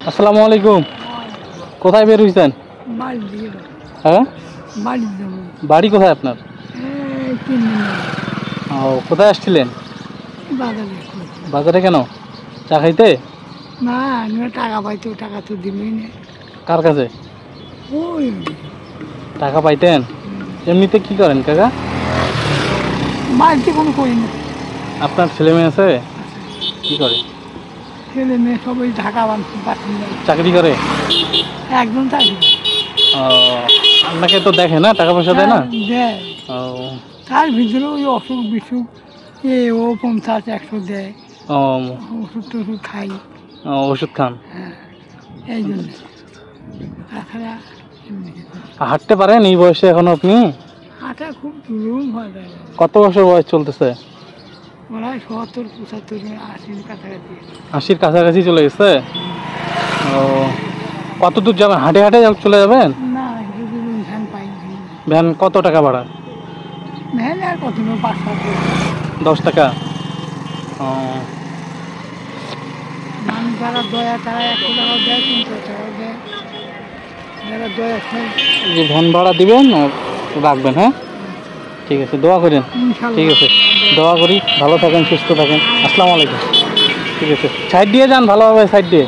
আসসালামু আলাইকুম। কোথায় বের হইছেন? হ্যাঁ, বাড়ি কোথায় আপনার? ও, কোথায় আসছিলেন? বাজারে কেন? চা খাইতে? না, টাকা পাইতো, টাকা তো দিবই না। কার কাছে ওই টাকা পাইতেন? এমনিতে কি করেন কাকা? বাড়িতে কোনো করি না। আপনার ছেলে মেয়ে আছে? কি করে? ছেলে মেয়ে সবাই ঢাকা বাসিন্দা। চাকরি করে? একজন চাকরি ও, আপনাকে তো দেখে না, টাকা পয়সা দেয় না? দেয়। ও, তার ভিতরে ওই অসুখ বিসুখ ও 50-100 দেয়। ও, ওষুধ টষুধ খাই। ওষুধ খান? হ্যাঁ, এই জন্য। তাছাড়া হাঁটতে পারেন এই বয়সে এখনো আপনি? হাঁটা খুব দুরূহ হয়। কত বছর বয়স চলতেছে? ওরা 70-75 80 কাছাকাছি। 80-র কাছাকাছি চলে গেছে? ও, কত দূর যাবেন? হাঁটে হাঁটে চলে যাবেন? না, ভ্যান পাই। ভ্যান কত টাকা ভাড়া? ভ্যান আর কত 5-7 10 টাকা? ও, মানুষ যারা দয়া তারা 100 টাকাও দেয়, 300 টাকাও দেয়। যারা দয়া যে ভ্যান ভাড়া দিবেন রাখবেন। হ্যাঁ, ঠিক আছে, দোয়া করেন। ঠিক আছে, দোয়া করি, ভালো থাকেন, সুস্থ থাকেন। আসসালামু আলাইকুম। ঠিক আছে, সাইড দিয়ে যান ভালোভাবে, সাইড দিয়ে।